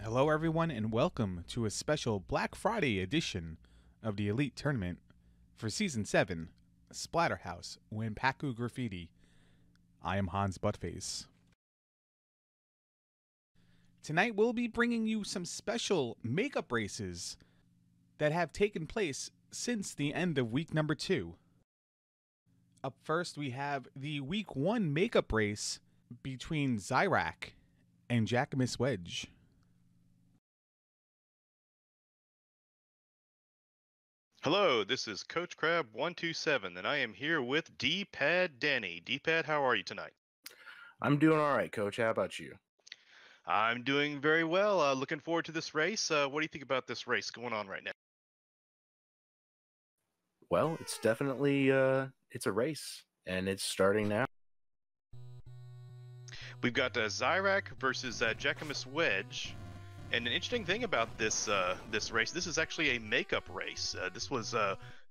Hello, everyone, and welcome to a special Black Friday edition of the Elite Tournament for Season 7, Splatterhouse, WANPAKU Graffiti. I am Hans Buttface. Tonight, we'll be bringing you some special makeup races that have taken place since the end of week number 2. Up first, we have the week 1 makeup race between Zyrak and Jackamus Wedge. Hello, this is Coach Crab 127, and I am here with D-Pad Danny. D-Pad, how are you tonight? I'm doing all right, Coach. How about you? I'm doing very well. Looking forward to this race. What do you think about this race going on right now? Well, it's definitely it's a race, and it's starting now. We've got Zyrak versus Jackamus Wedge. And an interesting thing about this this race, this is actually a makeup race. This was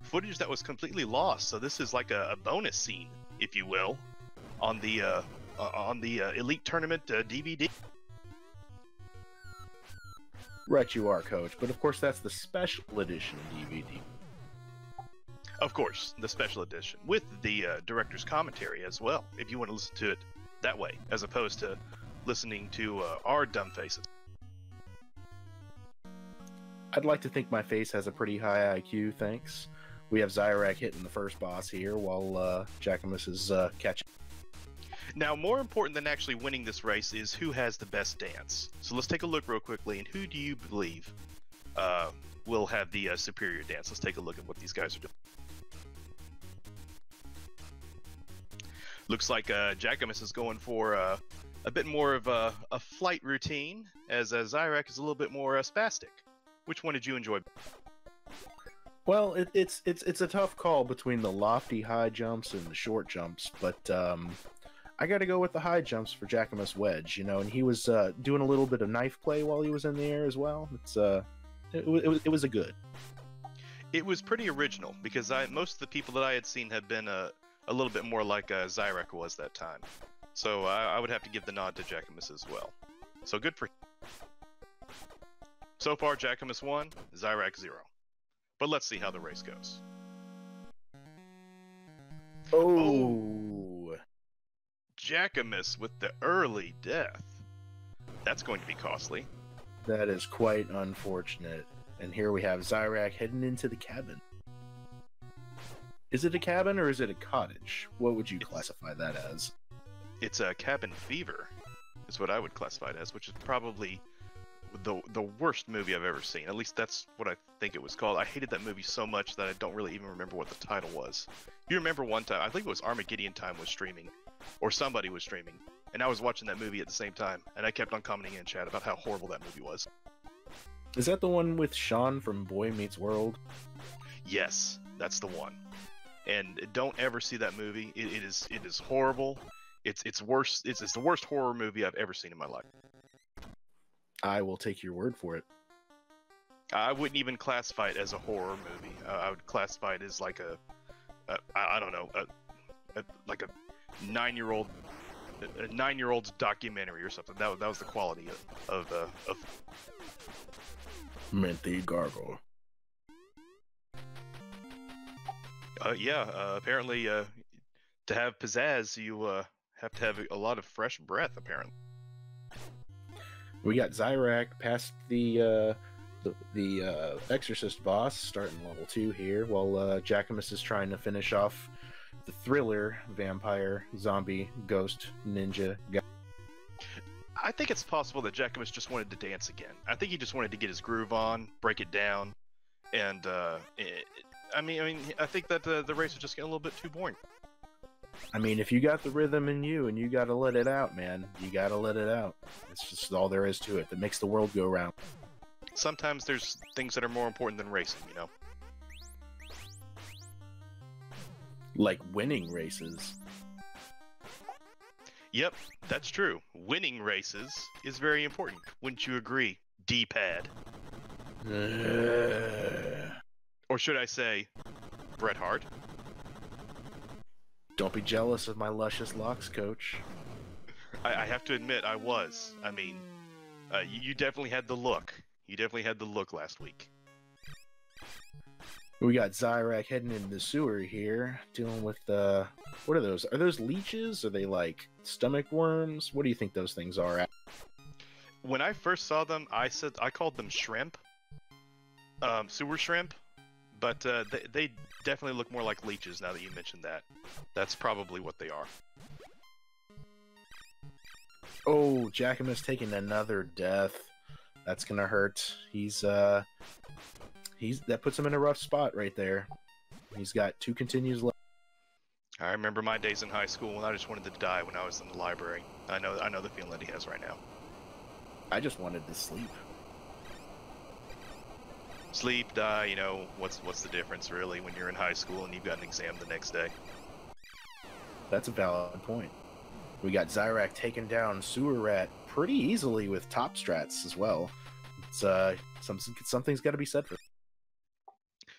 footage that was completely lost, so this is like a bonus scene, if you will, on the Elite Tournament DVD. Right, you are, Coach. But of course, that's the special edition DVD. Of course, the special edition with the director's commentary as well, if you want to listen to it that way, as opposed to listening to our dumb faces. I'd like to think my face has a pretty high IQ, thanks. We have Zyrak hitting the first boss here while Jackamus is catching. Now, more important than actually winning this race is who has the best dance. So let's take a look real quickly, and who do you believe will have the superior dance? Let's take a look at what these guys are doing. Looks like Jackamus is going for a bit more of a flight routine, as Zyrak is a little bit more spastic. Which one did you enjoy? Well, it's a tough call between the lofty high jumps and the short jumps, but I got to go with the high jumps for Jackamus Wedge. You know, and he was doing a little bit of knife play while he was in the air as well. It was a good. It was pretty original because most of the people that I had seen had been a little bit more like Zyrak was that time. So I would have to give the nod to Jackamus as well. So good for. So far, Jackamus 1, Zyrak 0. But let's see how the race goes. Oh! Jackamus with the early death. That's going to be costly. That is quite unfortunate. And here we have Zyrak heading into the cabin. Is it a cabin or is it a cottage? What would you classify that as? It's a cabin fever, is what I would classify it as, which is probably the worst movie I've ever seen. At least that's what I think it was called. I hated that movie so much that I don't really even remember what the title was. You remember one time, I think it was Armageddon Time was streaming, or somebody was streaming, and I was watching that movie at the same time, and I kept on commenting in chat about how horrible that movie was. Is that the one with Sean from Boy Meets World? Yes, that's the one. And don't ever see that movie. It is horrible. It's worse. It's the worst horror movie I've ever seen in my life. I will take your word for it. I wouldn't even classify it as a horror movie. I would classify it as like I don't know, like a 9-year-old's documentary or something. That was the quality of Minty Gargle. Yeah, apparently to have pizzazz, you have to have a lot of fresh breath, apparently. We got Zyrak past the Exorcist boss, starting level 2 here, while Jackamus is trying to finish off the thriller vampire, zombie, ghost, ninja guy. I think it's possible that Jackamus just wanted to dance again. I think he just wanted to get his groove on, break it down, and I think that the race was just getting a little bit too boring. I mean, if you got the rhythm in you and you gotta let it out, man, you gotta let it out. It's just all there is to it that makes the world go round. Sometimes there's things that are more important than racing, you know? Like winning races. Yep, that's true. Winning races is very important. Wouldn't you agree, D-Pad? Or should I say, Bret Hart? Don't be jealous of my luscious locks, Coach. I have to admit, I was. I mean, You definitely had the look. You definitely had the look last week. We got Zyrak heading into the sewer here, dealing with what are those? Are those leeches? Are they like stomach worms? What do you think those things are? When I first saw them, I called them shrimp, sewer shrimp, but they definitely look more like leeches now that you mentioned that. That's probably what they are. Oh, Jackamus taking another death. That's gonna hurt. That puts him in a rough spot right there. He's got 2 continues left. I remember my days in high school when I just wanted to die when I was in the library. I know the feeling that he has right now. I just wanted to sleep. Sleep, die, you know, what's the difference really when you're in high school and you've got an exam the next day? That's a valid point. We got Zyrak taking down Sewer Rat pretty easily with top strats as well. It's something's got to be said for.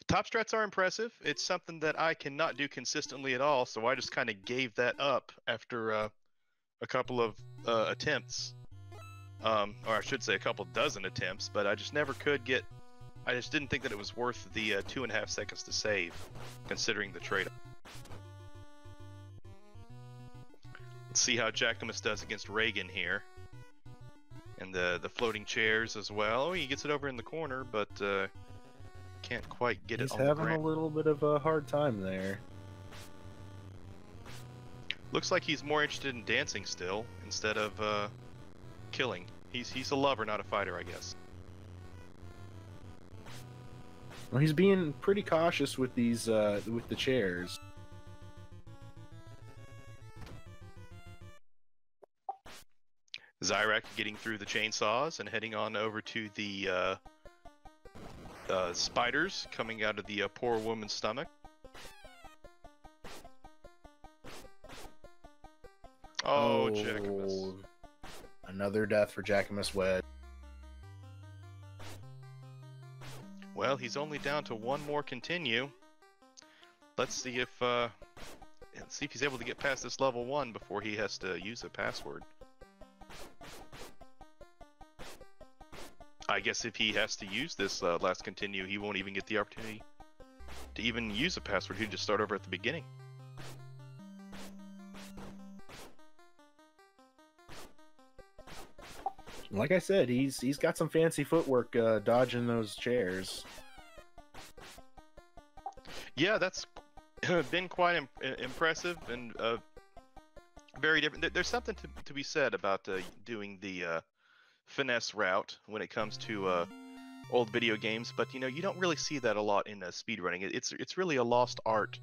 Top strats are impressive. It's something that I cannot do consistently at all, so I just kind of gave that up after a couple of attempts. Or I should say a couple dozen attempts, but I just never could get... I just didn't think that it was worth the 2.5 seconds to save, considering the trade-off. Let's see how Jackamus does against Reagan here. And the floating chairs as well. Oh, he gets it over in the corner, but can't quite get it on the ground. He's having a little bit of a hard time there. Looks like he's more interested in dancing still, instead of killing. He's a lover, not a fighter, I guess. Well, he's being pretty cautious with these with the chairs. Zyrak getting through the chainsaws and heading on over to the spiders coming out of the poor woman's stomach. Oh, Jackamus. Another death for Jackamus Wedge. Well, he's only down to 1 more continue. Let's see if he's able to get past this level 1 before he has to use a password. I guess if he has to use this last continue, he won't even get the opportunity to even use a password. He'll just start over at the beginning. Like I said, he's got some fancy footwork dodging those chairs. Yeah, that's been quite impressive and very different. There's something to be said about doing the finesse route when it comes to old video games, but you know, you don't really see that a lot in speedrunning. It's really a lost art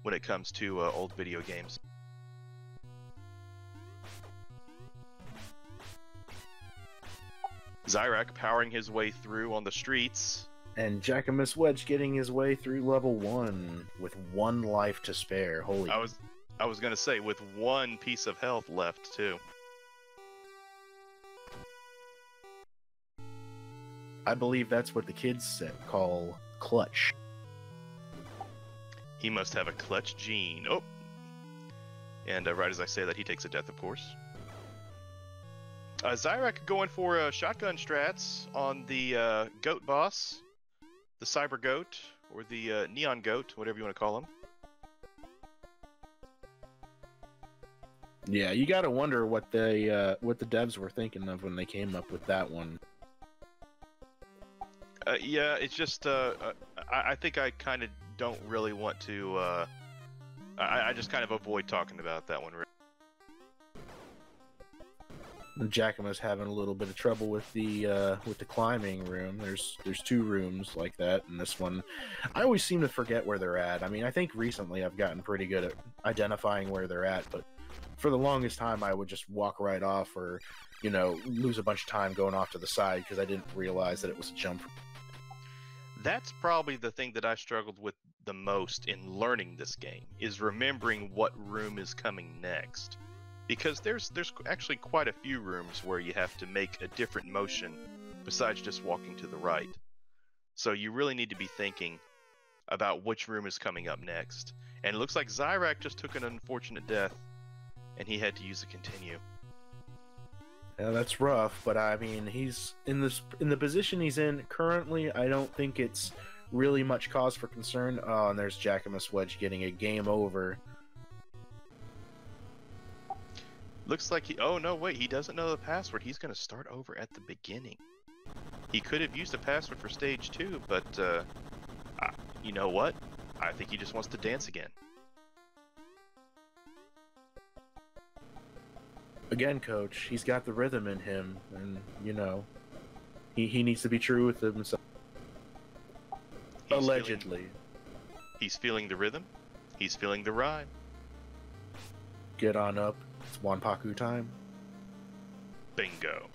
when it comes to old video games. Zyrak powering his way through on the streets. And Jackamus Wedge getting his way through level 1 with 1 life to spare. Holy! I was gonna say with 1 piece of health left too. I believe that's what the kids call clutch. He must have a clutch gene. Oh! And right as I say that, he takes a death, of course. Zyrak going for shotgun strats on the goat boss, the cyber goat, or the neon goat, whatever you want to call him. Yeah, you gotta wonder what the devs were thinking of when they came up with that one. Yeah, it's just I think I kind of don't really want to. I just kind of avoid talking about that one. Jackamus having a little bit of trouble with the climbing room. There's 2 rooms like that, and this one, I always seem to forget where they're at. I mean, I think recently I've gotten pretty good at identifying where they're at, but for the longest time I would just walk right off, or you know, lose a bunch of time going off to the side because I didn't realize that it was a jump. That's probably the thing that I struggled with the most in learning this game, is remembering what room is coming next. Because there's actually quite a few rooms where you have to make a different motion besides just walking to the right. So you really need to be thinking about which room is coming up next. And it looks like Zyrak just took an unfortunate death, and he had to use a continue. Yeah, that's rough, but I mean, he's in the position he's in currently. I don't think it's really much cause for concern. Oh, and there's Jackamus Wedge getting a game over. Looks like he... Oh, no, wait. He doesn't know the password. He's going to start over at the beginning. He could have used a password for stage 2, but, you know what? I think he just wants to dance again. Again, coach, he's got the rhythm in him, and, you know, he needs to be true with himself. Allegedly. He's feeling the rhythm. He's feeling the rhyme. Get on up. It's Wanpaku time. Bingo.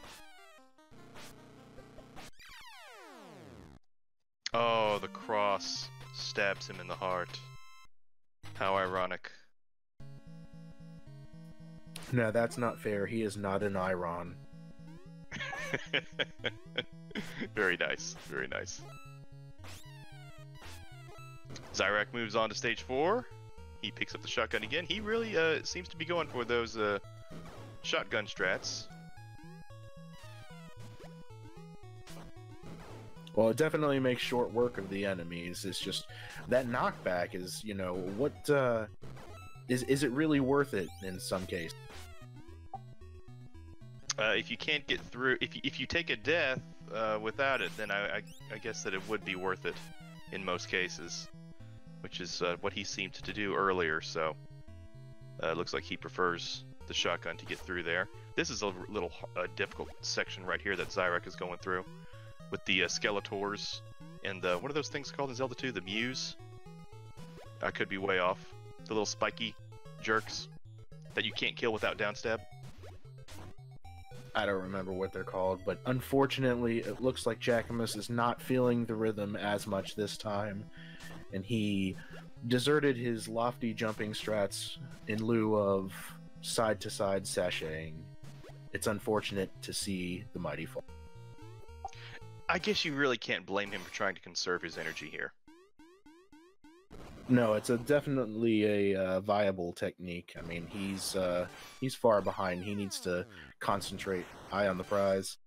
Oh, the cross stabs him in the heart. How ironic. No, that's not fair. He is not an Iron. Very nice. Very nice. Zyrak moves on to stage 4. He picks up the shotgun again. He really seems to be going for those shotgun strats. Well, it definitely makes short work of the enemies. It's just that knockback is, you know, what is it really worth it in some cases? If you can't get through, if you take a death without it, then I guess that it would be worth it in most cases, which is what he seemed to do earlier. So it looks like he prefers the shotgun to get through there. This is a little difficult section right here that Zyrak is going through with the Skeletors and what are those things called in Zelda 2? The Muse? I could be way off. The little spiky jerks that you can't kill without downstab. I don't remember what they're called, but unfortunately, it looks like Jackamus is not feeling the rhythm as much this time, and he deserted his lofty jumping strats in lieu of side-to-side sashaying. It's unfortunate to see the mighty fall. I guess you really can't blame him for trying to conserve his energy here. No, it's definitely a viable technique. I mean, he's far behind. He needs to concentrate, eye on the prize.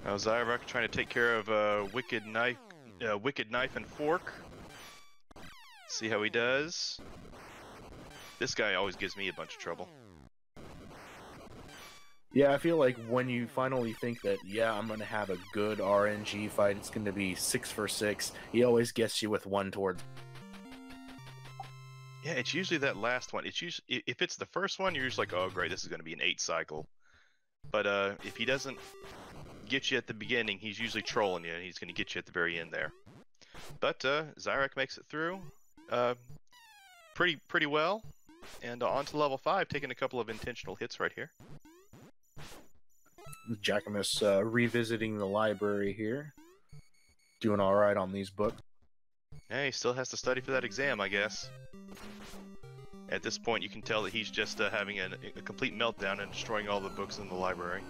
Now Zyrak trying to take care of Wicked Knife and Fork. See how he does. This guy always gives me a bunch of trouble. Yeah, I feel like when you finally think that, yeah, I'm going to have a good RNG fight, it's going to be 6 for 6, he always gets you with one towards. Yeah, it's usually that last one. It's usually, if it's the first one, you're just like, oh great, this is going to be an 8 cycle. But if he doesn't get you at the beginning, he's usually trolling you, and he's going to get you at the very end there. But Zyrak makes it through pretty well, and on to level 5, taking a couple of intentional hits right here. Jackamus revisiting the library here. Doing alright on these books. Yeah, he still has to study for that exam, I guess. At this point, you can tell that he's just having a complete meltdown and destroying all the books in the library.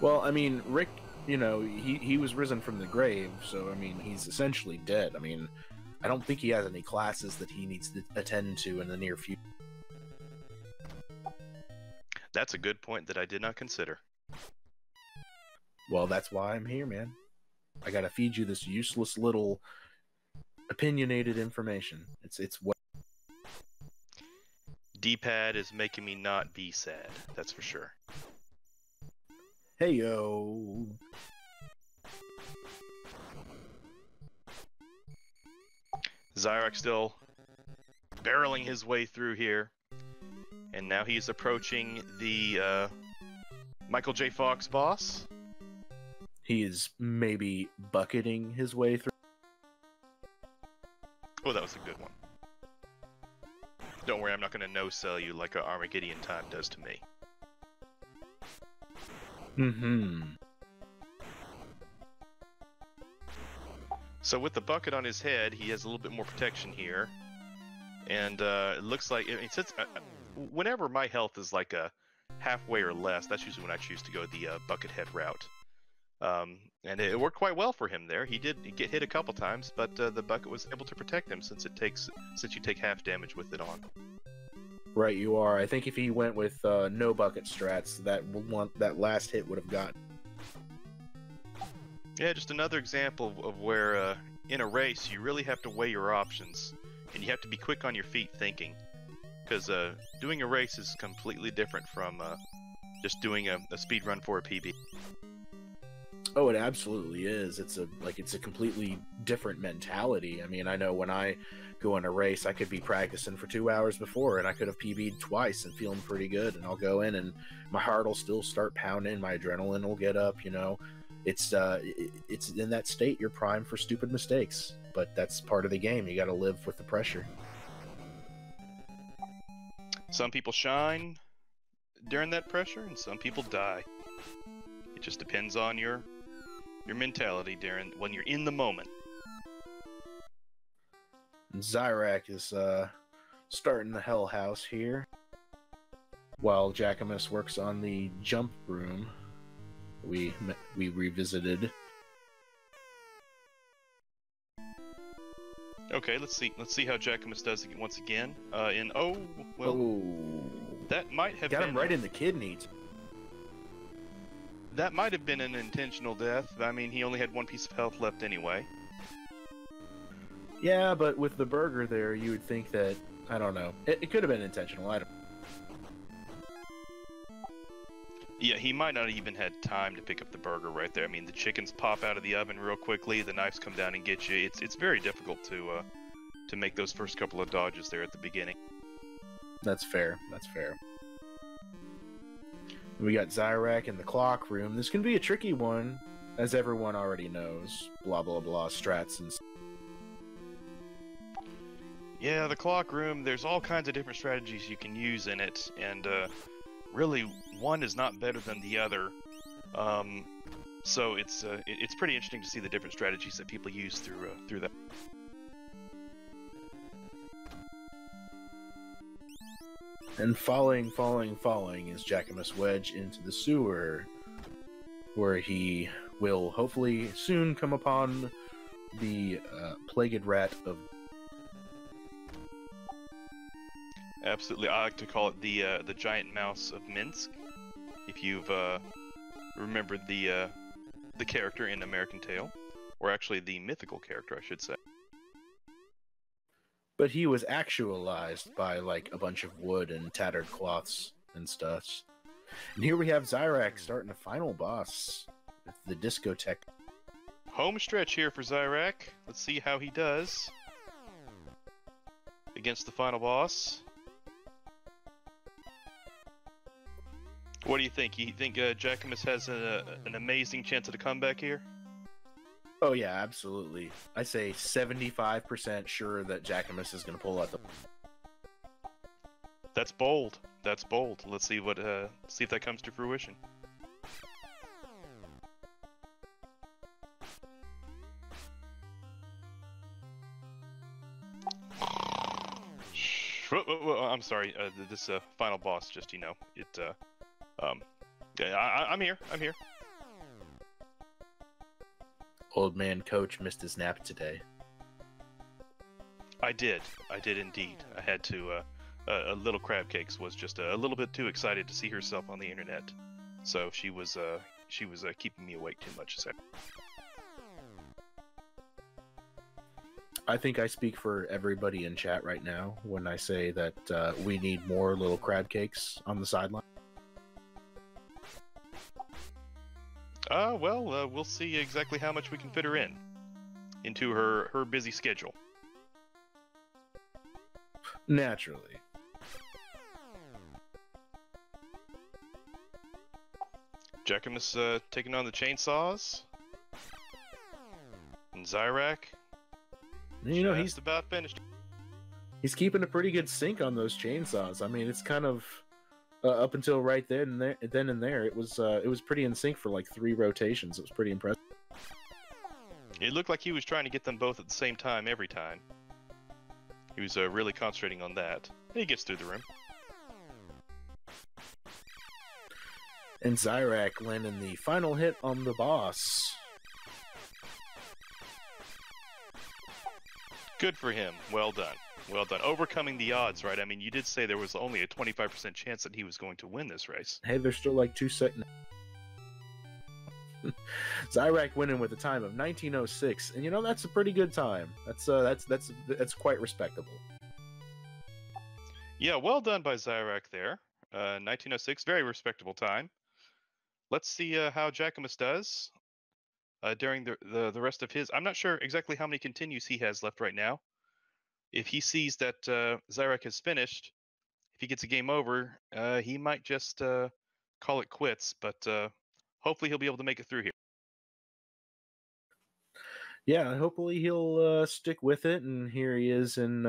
Well, I mean, Rick, you know, he was risen from the grave, so, I mean, he's essentially dead. I mean, I don't think he has any classes that he needs to attend to in the near future. That's a good point that I did not consider. Well, that's why I'm here, man. I gotta feed you this useless little opinionated information. It's what D-pad is making me not be sad, that's for sure. Hey yo. Zyrak still barreling his way through here. And now he's approaching the Michael J. Fox boss. He is maybe bucketing his way through. Oh, that was a good one. Don't worry, I'm not going to no-sell you like Armageddon Time does to me. Mm-hmm. So with the bucket on his head, he has a little bit more protection here. And it looks like, since whenever my health is like a halfway or less, that's usually when I choose to go the bucket head route. And it worked quite well for him there. He did get hit a couple times, but the bucket was able to protect him since you take half damage with it on. Right, you are. I think if he went with no bucket strats, that last hit would have gotten. Yeah, just another example of where in a race you really have to weigh your options, and you have to be quick on your feet thinking, because doing a race is completely different from just doing a speed run for a PB. Oh, it absolutely is. It's a completely different mentality. I mean, I know when I go in a race, I could be practicing for 2 hours before, and I could have PB'd twice and feeling pretty good. And I'll go in, and my heart will still start pounding, my adrenaline will get up. You know, it's in that state you're primed for stupid mistakes. But that's part of the game. You got to live with the pressure. Some people shine during that pressure, and some people die. It just depends on your mentality when you're in the moment. Zyrak is starting the Hell House here, while Jackamus works on the jump room we revisited. Okay, let's see how Jackamus does it once again. That might have got been him right in the kidneys. That might have been an intentional death. I mean, he only had one piece of health left anyway. Yeah, but with the burger there, you would think that, I don't know. It could have been intentional. I don't. Yeah, he might not even had time to pick up the burger right there. I mean, the chickens pop out of the oven real quickly. The knives come down and get you. It's very difficult to make those first couple of dodges there at the beginning. That's fair. That's fair. We got Zyrak in the clock room. This can be a tricky one, as everyone already knows. Blah, blah, blah, strats and... Yeah, the clock room, there's all kinds of different strategies you can use in it, and really, one is not better than the other. So it's pretty interesting to see the different strategies that people use through that. And falling is Jackamus Wedge into the sewer, where he will hopefully soon come upon the plagued rat of... Absolutely, I like to call it the giant mouse of Minsk. If you've remembered the character in American Tail, or actually the mythical character, I should say. But he was actualized by, like, a bunch of wood and tattered cloths and stuff. And here we have Zyrak starting the final boss with the discotheque. Home stretch here for Zyrak. Let's see how he does against the final boss. What do you think? You think Jackamus has an amazing chance at a comeback here? Oh yeah, absolutely. I say 75% sure that Jackamus is going to pull out the... That's bold. That's bold. Let's see what see if that comes to fruition. I'm sorry. This final boss, just yeah, I'm here. I'm here. Old man Coach missed his nap today. I did indeed. I had to. Little Crab Cakes was just a little bit too excited to see herself on the internet, so she was keeping me awake too much. I think I speak for everybody in chat right now when I say that we need more Little Crab Cakes on the sideline. Well, we'll see exactly how much we can fit her into her busy schedule. Naturally. Jackamus taking on the chainsaws. And Zyrak. You know, he's about finished. He's keeping a pretty good sync on those chainsaws. I mean, it's kind of up until right then and there, it was pretty in sync for like 3 rotations. It was pretty impressive. It looked like he was trying to get them both at the same time every time. He was really concentrating on that. He gets through the room. And Zyrak landing the final hit on the boss. Good for him. Well done. Well done. Overcoming the odds, right? I mean, you did say there was only a 25% chance that he was going to win this race. Hey, there's still like 2 seconds. Zyrak winning with a time of 1906, and you know that's a pretty good time. That's quite respectable. Yeah, well done by Zyrak there. 1906, very respectable time. Let's see how Jackamus does during the rest of his. I'm not sure exactly how many continues he has left right now. If he sees that Zyrak has finished, if he gets a game over, he might just call it quits. But hopefully he'll be able to make it through here. Yeah, hopefully he'll stick with it. And here he is in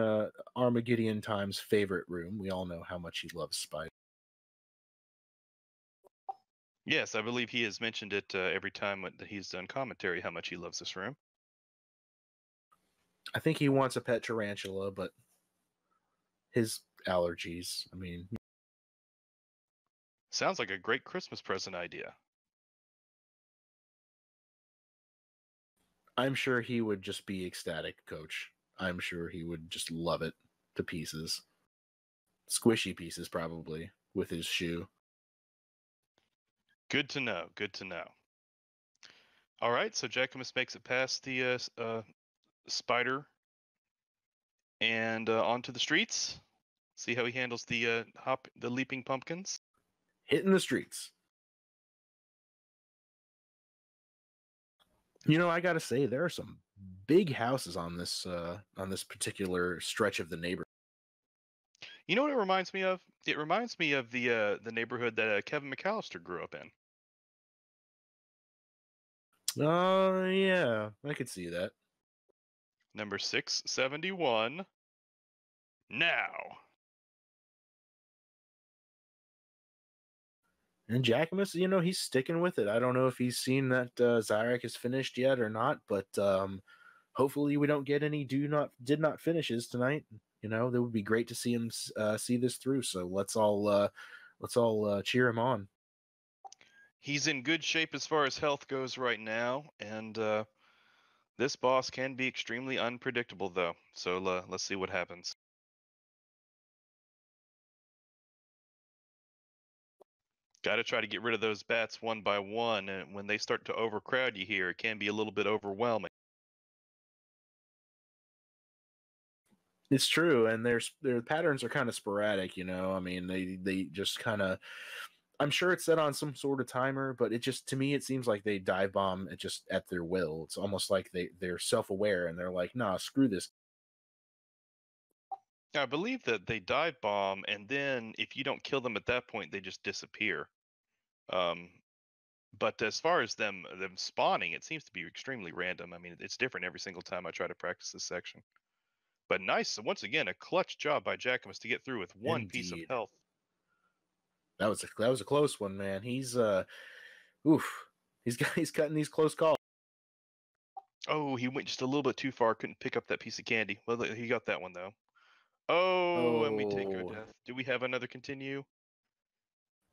Armageddon Time's favorite room. We all know how much he loves Spider. Yes, I believe he has mentioned it every time that he's done commentary, how much he loves this room. I think he wants a pet tarantula, but his allergies, I mean... Sounds like a great Christmas present idea. I'm sure he would just be ecstatic, Coach. I'm sure he would just love it to pieces. Squishy pieces, probably, with his shoe. Good to know. Good to know. All right, so Jackamus makes it past the spider and onto the streets. See how he handles the leaping pumpkins. Hitting the streets. You know, I gotta say, there are some big houses on this particular stretch of the neighborhood. You know what it reminds me of? It reminds me of the neighborhood that Kevin McAllister grew up in. Oh, yeah, I could see that. Number 671. Now. And Jackamus, you know, he's sticking with it. I don't know if he's seen that Zyrak is finished yet or not, but hopefully we don't get any did not finishes tonight. You know, that would be great to see him see this through. So let's all cheer him on. He's in good shape as far as health goes right now, and this boss can be extremely unpredictable, though. So let's see what happens. Got to try to get rid of those bats one by one, and when they start to overcrowd you here, it can be a little bit overwhelming. It's true, and their patterns are kind of sporadic. You know, I mean, they just kind of. I'm sure it's set on some sort of timer, but it just, to me, it seems like they dive bomb it just at their will. It's almost like they're self-aware and they're like, nah, screw this. I believe that they dive bomb, and then if you don't kill them at that point, they just disappear. But as far as them spawning, it seems to be extremely random. I mean, it's different every single time I try to practice this section. But nice, once again, a clutch job by Jackamus to get through with one piece of health. That was a close one, man. He's he's cutting these close calls. Oh, he went just a little bit too far. Couldn't pick up that piece of candy. Well, he got that one though. Oh, and we take a death. Do we have another continue?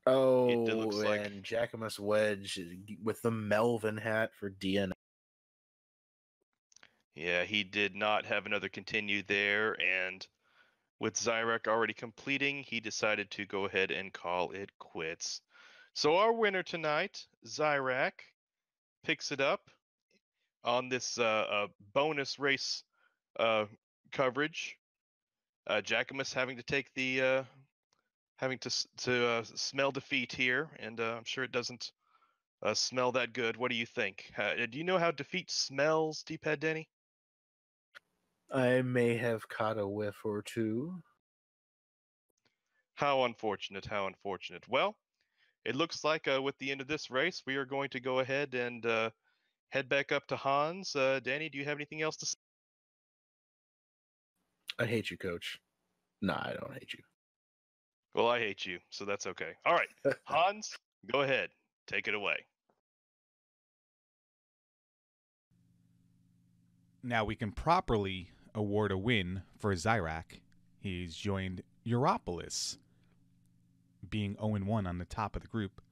Oh, it looks and like Jackamus Wedge with the Melvin hat for DNA. Yeah, he did not have another continue there, and with Zyrak already completing, he decided to go ahead and call it quits. So our winner tonight, Zyrak, picks it up on this bonus race coverage. Jackamus having to take the having to smell defeat here, and I'm sure it doesn't smell that good. What do you think? Do you know how defeat smells, D-Pad Danny? I may have caught a whiff or two. How unfortunate, how unfortunate. Well, it looks like with the end of this race, we are going to go ahead and head back up to Hans. Danny, do you have anything else to say? I hate you, Coach. Nah, I don't hate you. Well, I hate you, so that's okay. All right, Hans, go ahead. Take it away. Now we can properly award a win for Zyrak. He's joined Europolis, being 0-1 on the top of the group.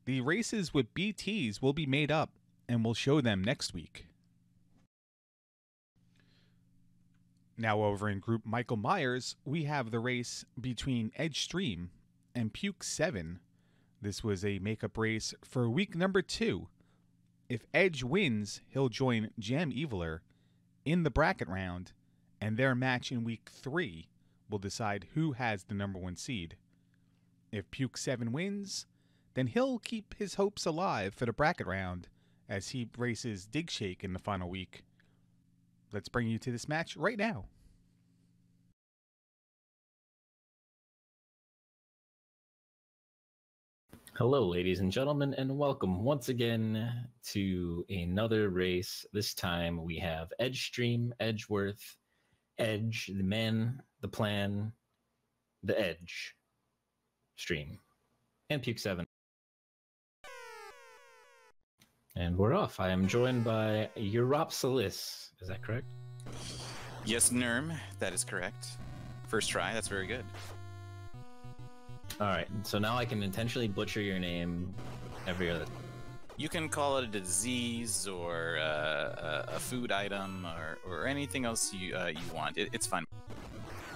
The races with BTs will be made up, and we'll show them next week. Now over in Group Michael Myers, we have the race between Edge Stream and Puke 7. This was a makeup race for week number 2. If Edge wins, he'll join Jam Eviler in the bracket round, and their match in week 3 will decide who has the number 1 seed. If Puke 7 wins, then he'll keep his hopes alive for the bracket round as he races Dig Shake in the final week. Let's bring you to this match right now. Hello, ladies and gentlemen, and welcome once again to another race. This time we have Edgestream, Edgeworth, Edge, the man, the plan, the Edge stream, and Puke 7. And we're off. I am joined by Europsilis. Is that correct? Yes, Nerm, that is correct. First try, that's very good. All right, so now I can intentionally butcher your name every other. You can call it a disease or a food item or anything else you want. It's fine.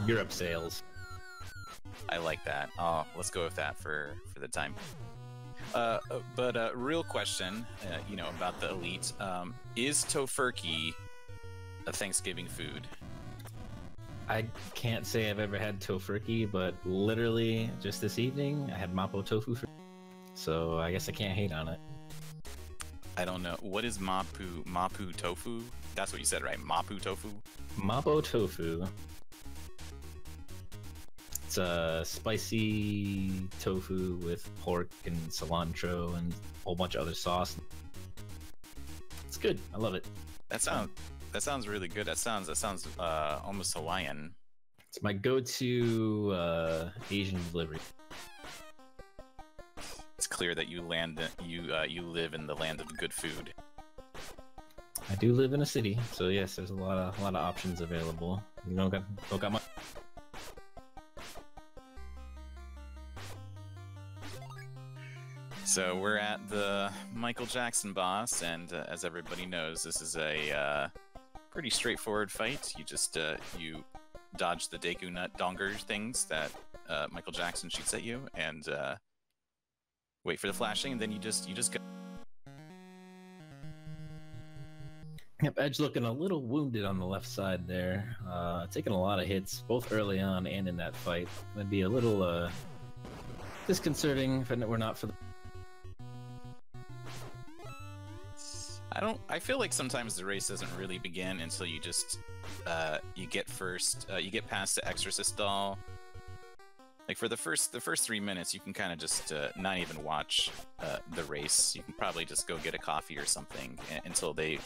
Europe sales. I like that. Oh, let's go with that for the time. But real question, about the elite. Is tofurkey a Thanksgiving food? I can't say I've ever had tofurkey, but literally just this evening I had mapo tofu, so I guess I can't hate on it. I don't know. What is mapu tofu? That's what you said, right? Mapu tofu? Mapo tofu. It's a spicy tofu with pork and cilantro and a whole bunch of other sauce. It's good. I love it. That sounds really good. That sounds almost Hawaiian. It's my go-to Asian delivery. It's clear that you live in the land of good food. I do live in a city, so yes, there's a lot of options available. You don't got much. So we're at the Michael Jackson boss, and as everybody knows, this is a pretty straightforward fight. You just you dodge the Deku Nut Donger things that Michael Jackson shoots at you, and wait for the flashing, and then you just go. Yep, Edge looking a little wounded on the left side there, taking a lot of hits both early on and in that fight. That'd be a little disconcerting if it were not for the. I feel like sometimes the race doesn't really begin until you just you get past the Exorcist doll. Like for the first 3 minutes, you can kind of just not even watch the race. You can probably just go get a coffee or something until they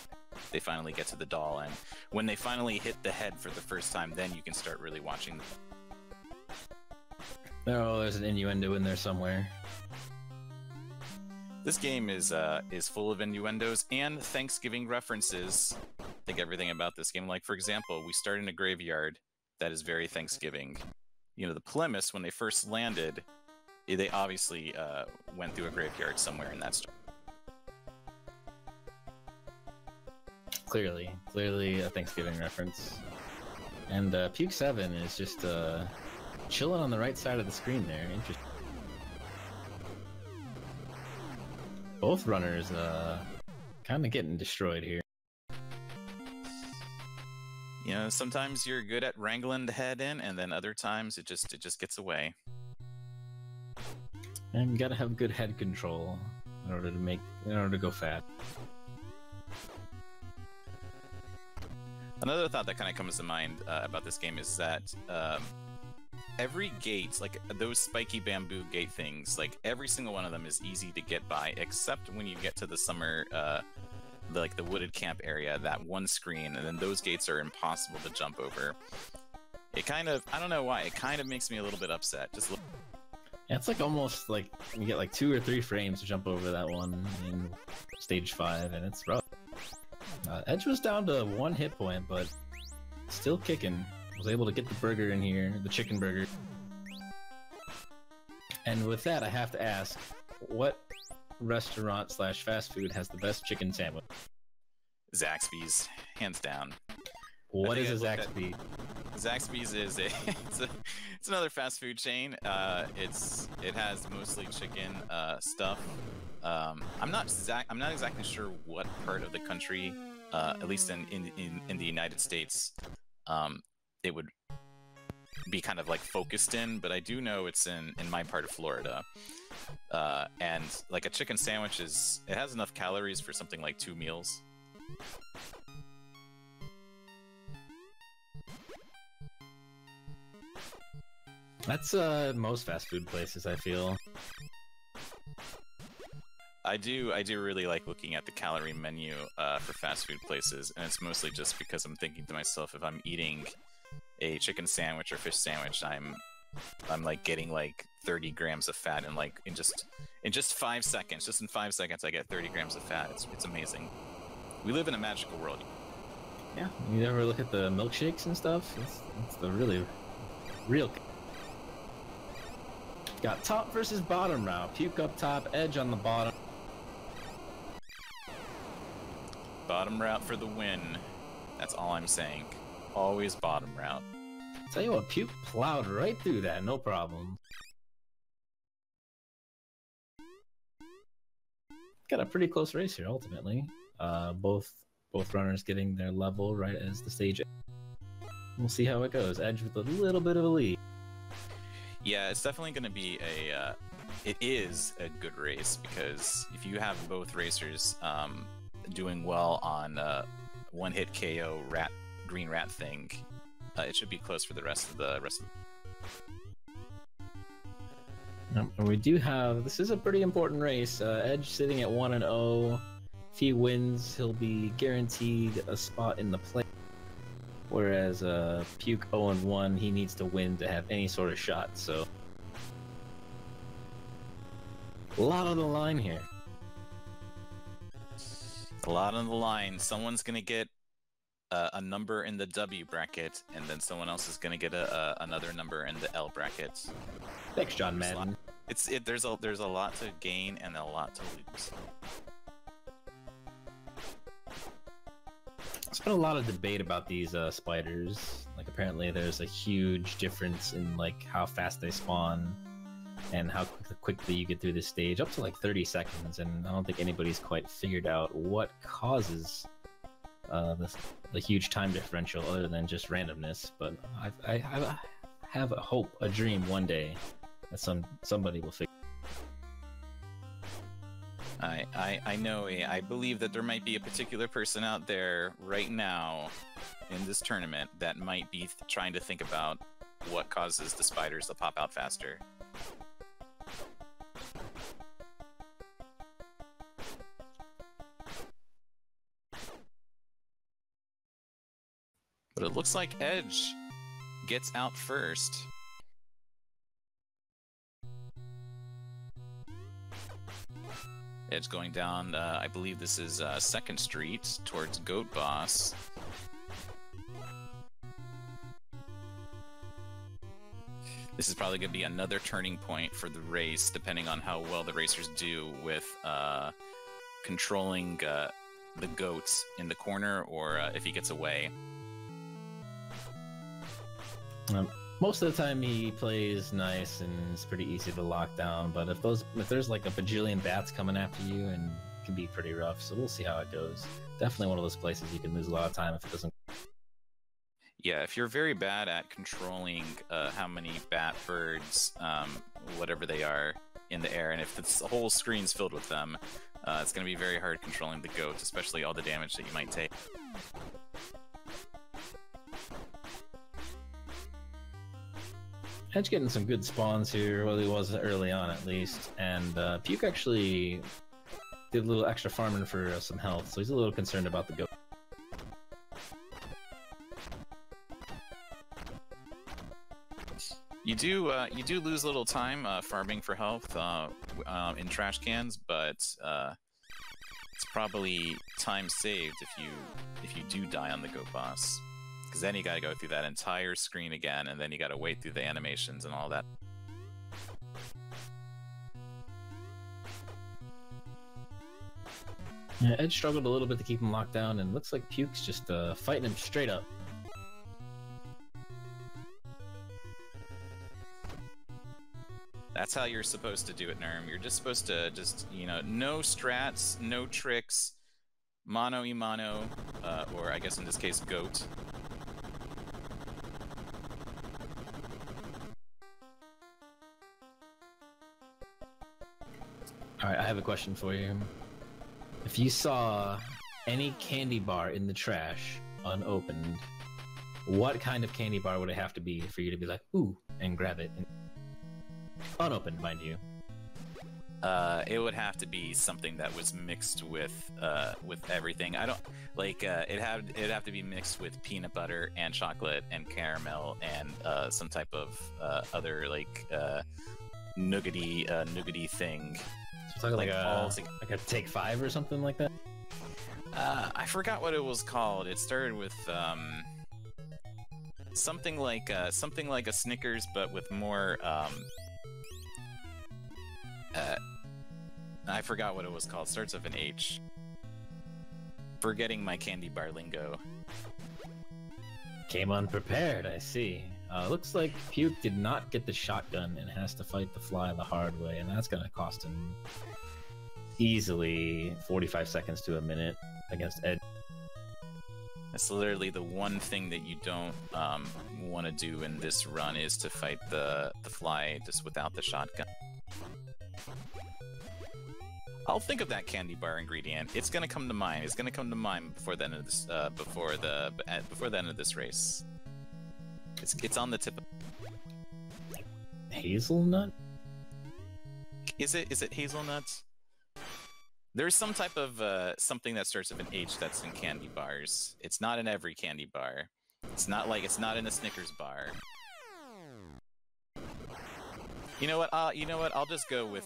finally get to the doll, and when they finally hit the head for the first time, then you can start really watching. Oh, there's an innuendo in there somewhere. This game is full of innuendos and Thanksgiving references. I think everything about this game, like for example, we start in a graveyard that is very Thanksgiving. You know, the Plymouths, when they first landed, they obviously went through a graveyard somewhere in that story. Clearly a Thanksgiving reference. And Puke 7 is just chilling on the right side of the screen there. Interesting. Both runners kind of getting destroyed here. You know, sometimes you're good at wrangling the head in, and then other times it just gets away. And you gotta have good head control in order to go fast. Another thought that kind of comes to mind about this game is that every gate, like those spiky bamboo gate things, like every single one of them is easy to get by, except when you get to the summer, the wooded camp area, that one screen, and then those gates are impossible to jump over. It kind of, I don't know why, it kind of makes me a little bit upset. Yeah, it's like almost like you get like 2 or 3 frames to jump over that one in stage 5, and it's rough. Edge was down to 1 hit point, but still kicking. Was able to get the burger in here, the chicken burger. And with that, I have to ask, what restaurant / fast food has the best chicken sandwich? Zaxby's, hands down. What think is a I looked Zaxby? Zaxby's is it's another fast food chain. It has mostly chicken stuff. I'm not exactly sure what part of the country, at least in the United States, it would be kind of like focused in, but I do know it's in my part of Florida. And like a chicken sandwich it has enough calories for something like 2 meals. That's most fast food places, I feel. I do really like looking at the calorie menu for fast food places, and it's mostly just because I'm thinking to myself, if I'm eating a chicken sandwich or fish sandwich, I'm like getting like 30 grams of fat in just 5 seconds. Just in 5 seconds, I get 30 grams of fat. It's amazing. We live in a magical world. Yeah. You ever look at the milkshakes and stuff? It's the really real. Got top versus bottom route. Puke up top, Edge on the bottom. Bottom route for the win. That's all I'm saying. Always bottom route. Tell you what, Puke plowed right through that, no problem. Got a pretty close race here, ultimately. Both runners getting their level right as the stage. We'll see how it goes. Edge with a little bit of a lead. Yeah, it's definitely going to be it is a good race, because if you have both racers doing well on one-hit KO green rat thing, it should be close for the rest of the And we do have, this is a pretty important race. Edge sitting at 1-0. If he wins, he'll be guaranteed a spot in the play. Whereas Puke 0-1, he needs to win to have any sort of shot, so... A lot on the line here. A lot on the line. Someone's going to get a number in the W bracket, and then someone else is going to get another number in the L bracket. Thanks, John Madden. There's a lot to gain and a lot to lose. There's been a lot of debate about these spiders. Like, apparently there's a huge difference in like how fast they spawn and how quickly you get through this stage, up to like 30 seconds, and I don't think anybody's quite figured out what causes the huge time differential other than just randomness. But I have a hope, a dream one day that somebody will figure. I know. I believe that there might be a particular person out there right now in this tournament that might be trying to think about what causes the spiders to pop out faster. But it looks like Edge gets out first. Edge going down, I believe this is 2nd Street towards Goat Boss. This is probably going to be another turning point for the race, depending on how well the racers do with controlling the goats in the corner, or if he gets away. Most of the time he plays nice and it's pretty easy to lock down, but if there's like a bajillion bats coming after you, and it can be pretty rough, so we'll see how it goes. Definitely one of those places you can lose a lot of time if it doesn't. Yeah, if you're very bad at controlling how many bat birds, whatever they are, in the air, and if the whole screen's filled with them, it's going to be very hard controlling the goats, especially all the damage that you might take. Edge getting some good spawns here, well, he was early on at least, and Puke actually did a little extra farming for some health, so he's a little concerned about the goat. You do lose a little time farming for health in trash cans, but it's probably time saved if you do die on the goat boss. Because then you gotta go through that entire screen again, and then you gotta wait through the animations and all that. Yeah, Edge struggled a little bit to keep him locked down, and looks like Puke's just fighting him straight up. That's how you're supposed to do it, Nerm. You're just supposed to no strats, no tricks, mono y mono, or I guess in this case, goat. All right, I have a question for you. If you saw any candy bar in the trash unopened, what kind of candy bar would it have to be for you to be like, ooh, and grab it? Unopened, mind you. It would have to be something that was mixed with everything. I don't like it'd have to be mixed with peanut butter and chocolate and caramel and some type of other like nougaty thing. So like a Take 5 or something like that. I forgot what it was called. It started with something like a Snickers, but with more. I forgot what it was called. Starts with an H. Forgetting my candy bar lingo. Came unprepared, I see. Looks like Puke did not get the shotgun and has to fight the fly the hard way, and that's gonna cost him easily 45 seconds to a minute against Ed. That's literally the one thing that you don't want to do in this run is to fight the fly just without the shotgun. I'll think of that candy bar ingredient. It's gonna come to mind. It's gonna come to mind before the end of this before the end of this race. It's on the tip. Hazelnut? Is it hazelnuts? There's some type of something that starts with an H that's in candy bars. It's not in every candy bar. It's not in a Snickers bar. You know what? I'll just go with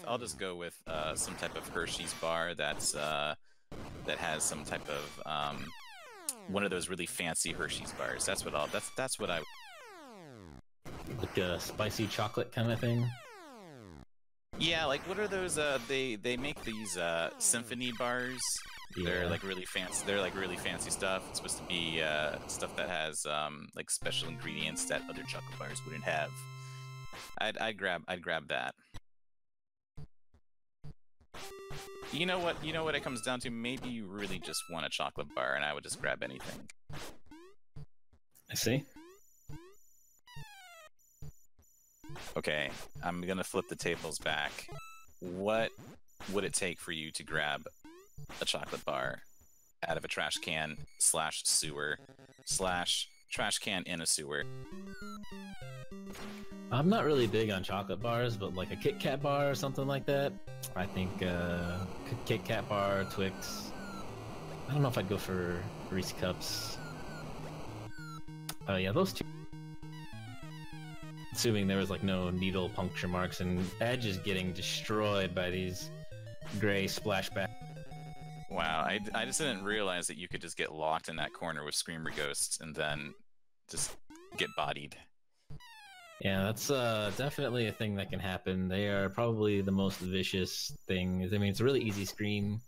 some type of Hershey's bar that has some type of one of those really fancy Hershey's bars. That's what I. Like a spicy chocolate kind of thing. Yeah, like what are those? They make these symphony bars. Yeah. They're like really fancy. They're like really fancy stuff. It's supposed to be stuff that has like special ingredients that other chocolate bars wouldn't have. I'd grab that. You know what it comes down to? Maybe you really just want a chocolate bar, and I would just grab anything. I see. Okay, I'm gonna flip the tables back. What would it take for you to grab a chocolate bar out of a trash can / sewer / trash can in a sewer? I'm not really big on chocolate bars, but like a Kit Kat bar or something like that. I think Kit Kat bar, Twix. I don't know if I'd go for Reese Cups. Oh yeah, those two. Assuming there was like no needle puncture marks, and Edge is getting destroyed by these gray splashback. Wow, I just didn't realize that you could just get locked in that corner with Screamer Ghosts and then just get bodied. Yeah, that's definitely a thing that can happen. They are probably the most vicious thing. I mean, it's a really easy scream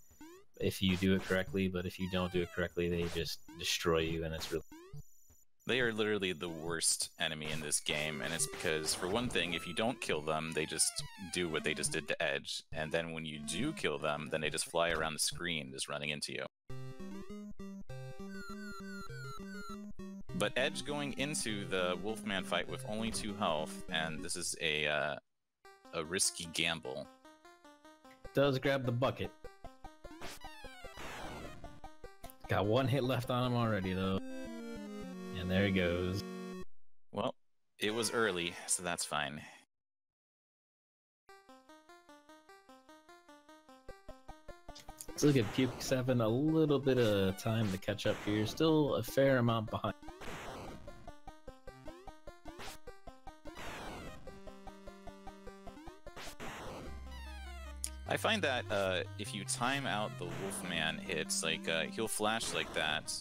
if you do it correctly, but if you don't do it correctly, they just destroy you, and it's really... They are literally the worst enemy in this game, and it's because, for one thing, if you don't kill them, they just do what they just did to Edge, and then when you do kill them, then they just fly around the screen, just running into you. But Edge going into the Wolfman fight with only 2 health, and this is a risky gamble. Does grab the bucket. Got 1 hit left on him already, though. And there he goes. Well, it was early, so that's fine. Let's look at Puke 7, a little bit of time to catch up here. Still a fair amount behind. I find that if you time out the Wolfman hits, like he'll flash like that,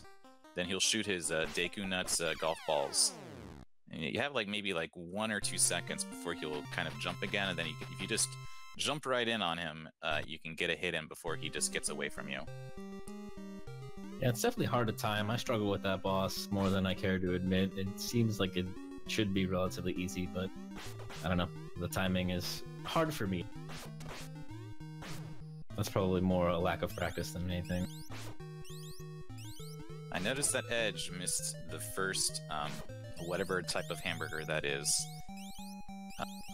then he'll shoot his Deku Nuts golf balls. And you have like maybe like 1 or 2 seconds before he'll kind of jump again, and then if you just jump right in on him, you can get a hit in before he just gets away from you. Yeah, it's definitely hard to time. I struggle with that boss more than I care to admit. It seems like it should be relatively easy, but I don't know. The timing is hard for me. That's probably more a lack of practice than anything. I noticed that Edge missed the first, whatever type of hamburger that is.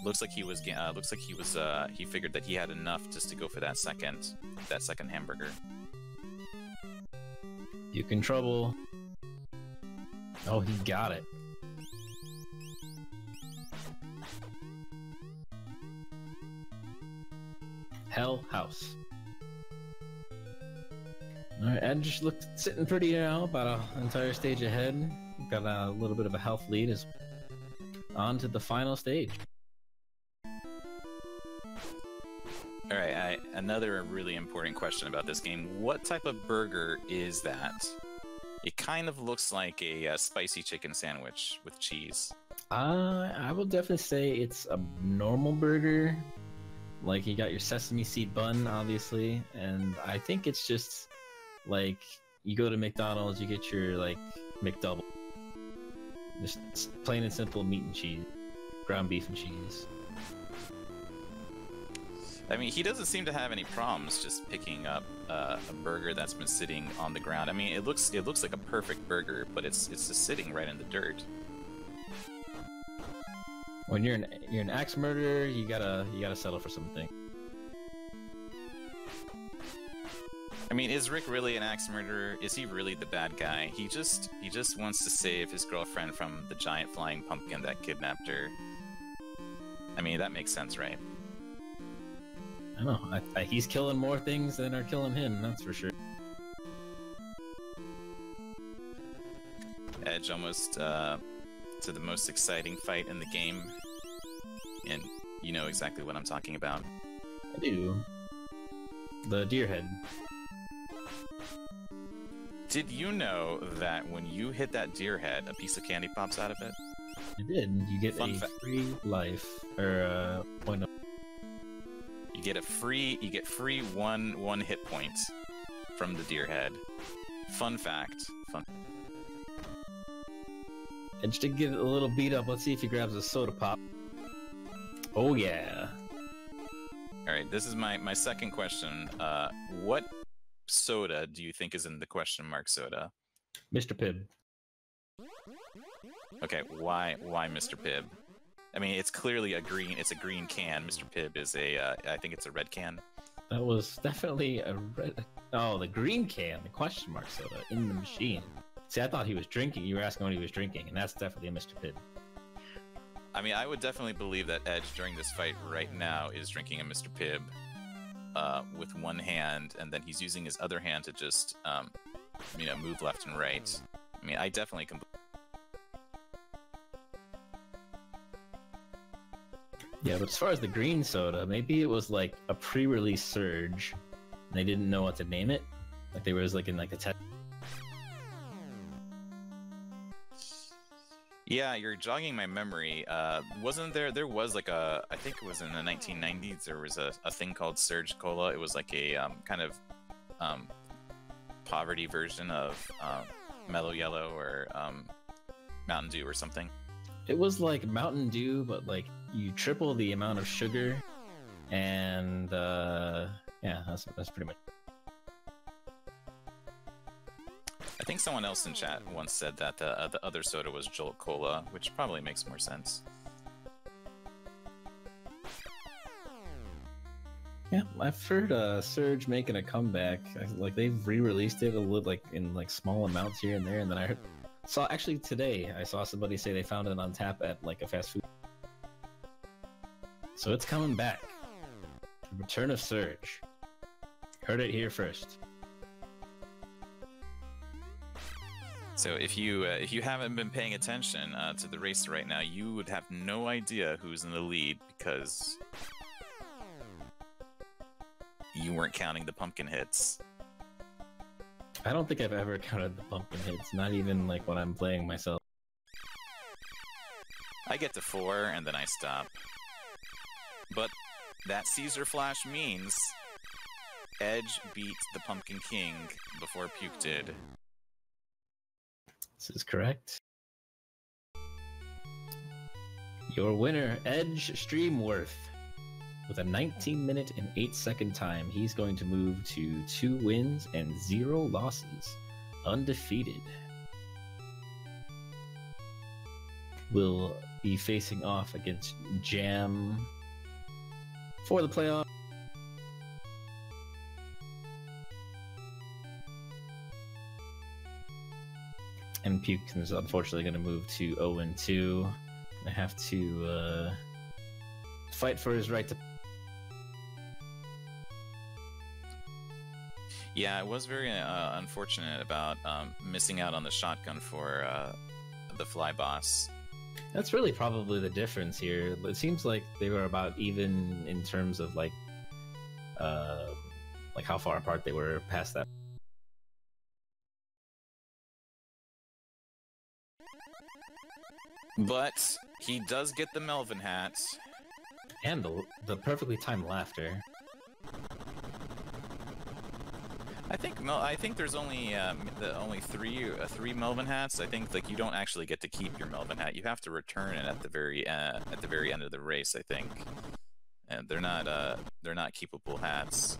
Looks like he was. He figured that he had enough just to go for that second hamburger. You can trouble. Oh, he got it. Hell House. Alright, Edge looked sitting pretty now, about an entire stage ahead. Got a little bit of a health lead as on to the final stage. Alright, another really important question about this game. What type of burger is that? It kind of looks like a spicy chicken sandwich with cheese. I will definitely say it's a normal burger. Like, you got your sesame seed bun, obviously, and I think it's just like you go to McDonald's, you get your like McDouble. Just plain and simple meat and cheese, ground beef and cheese. I mean, he doesn't seem to have any problems just picking up a burger that's been sitting on the ground. I mean, it looks like a perfect burger, but it's just sitting right in the dirt. When you're an axe murderer, you gotta settle for something. I mean, is Rick really an axe murderer? Is he really the bad guy? He just wants to save his girlfriend from the giant flying pumpkin that kidnapped her. I mean, that makes sense, right? I don't know. He's killing more things than are killing him, that's for sure. Edge almost to the most exciting fight in the game. And you know exactly what I'm talking about. I do. The deer head. Did you know that when you hit that deer head, a piece of candy pops out of it? I did. You get a free life, or point of... You get free one hit point from the deer head. Fun fact. Edge to get a little beat up. Let's see if he grabs a soda pop. Oh yeah. Alright, this is my second question. What soda do you think is in the question mark soda? Mr. Pibb. Okay, why Mr. Pibb? I mean, it's clearly a green can. Mr. Pibb is I think it's a red can. That was definitely a red... Oh, the green can, the question mark soda in the machine. See, I thought he was drinking. You were asking what he was drinking, and that's definitely a Mr. Pibb. I mean, I would definitely believe that Edge during this fight right now is drinking a Mr. Pibb with one hand, and then he's using his other hand to just, move left and right. I mean, I definitely can. Yeah, but as far as the green soda, maybe it was like a pre-release Surge, and they didn't know what to name it. Like they was like in like the test. Yeah, you're jogging my memory. Wasn't there was like I think it was in the 1990s, there was a thing called Surge Cola. It was like a kind of poverty version of Mellow Yellow or Mountain Dew or something. It was like Mountain Dew, but like you triple the amount of sugar, and yeah, that's pretty much. I think someone else in chat once said that the other soda was Jolt Cola, which probably makes more sense. Yeah, I've heard Surge making a comeback. Like they've re-released it a little, like in like small amounts here and there, and then I saw actually today I saw somebody say they found it on tap at like a fast food. So it's coming back. The return of Surge. Heard it here first. So if you haven't been paying attention to the race right now, you would have no idea who's in the lead because you weren't counting the pumpkin hits. I don't think I've ever counted the pumpkin hits, not even like when I'm playing myself. I get to 4 and then I stop. But that Caesar Flash means Edge beat the Pumpkin King before Puke did. This is correct. Your winner, Edge Streamworth. With a 19-minute and 8-second time, he's going to move to 2 wins and 0 losses, undefeated. Will be facing off against Jam for the playoff. And Puke is unfortunately going to move to 0-2. I have to fight for his right to. Yeah, it was very unfortunate about missing out on the shotgun for the fly boss. That's really probably the difference here. It seems like they were about even in terms of like how far apart they were past that. But he does get the Melvin hat. And the perfectly timed laughter. I think there's only three Melvin hats. I think like you don't actually get to keep your Melvin hat. You have to return it at the very end of the race. I think, and they're not keepable hats.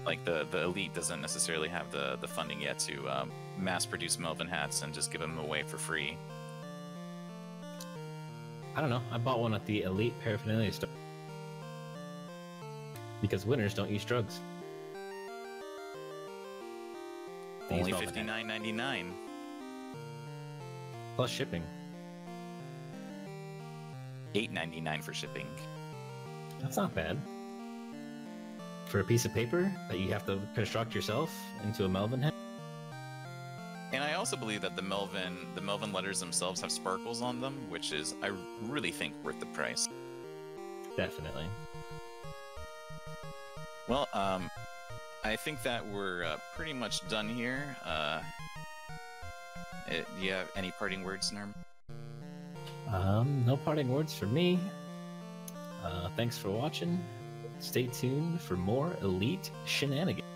Like the elite doesn't necessarily have the funding yet to mass produce Melvin hats and just give them away for free. I don't know. I bought one at the Elite Paraphernalia store. Because winners don't use drugs. Only $59.99. Plus shipping. $8.99 for shipping. That's not bad. For a piece of paper that you have to construct yourself into a Melvin hat. And I also believe that the Melvin letters themselves have sparkles on them, which is, I really think, worth the price. Definitely. Well, I think that we're pretty much done here. Do you have any parting words, Norm? No parting words for me. Thanks for watching. Stay tuned for more Elite shenanigans.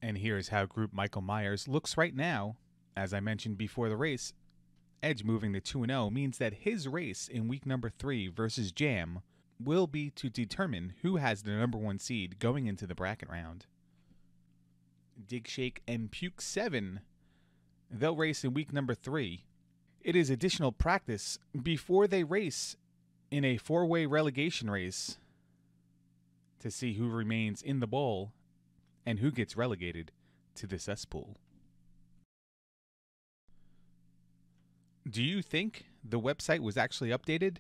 And here's how Group Michael Myers looks right now. As I mentioned before the race, Edge moving to 2-0 means that his race in week number 3 versus Jam will be to determine who has the number 1 seed going into the bracket round. Dig Shake and Puke 7, they'll race in week number 3. It is additional practice before they race in a 4-way relegation race to see who remains in the bowl and who gets relegated to the cesspool. Do you think the website was actually updated?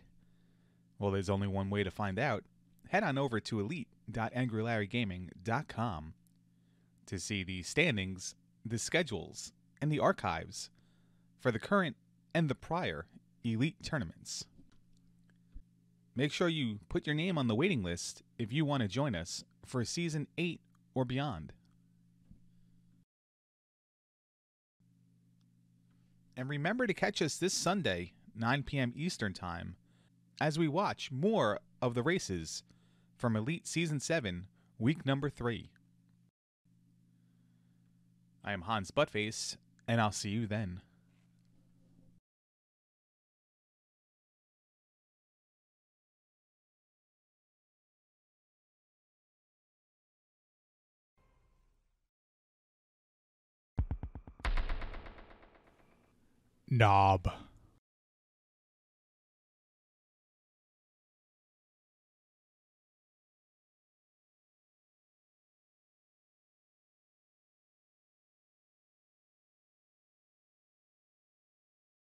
Well, there's only one way to find out. Head on over to elite.angrylarrygaming.com to see the standings, the schedules, and the archives for the current and the prior Elite tournaments. Make sure you put your name on the waiting list if you want to join us for Season 8 or beyond. And remember to catch us this Sunday, 9 p.m. Eastern Time, as we watch more of the races from Elite Season 7, week number 3. I am Hans Buttface, and I'll see you then. Knob.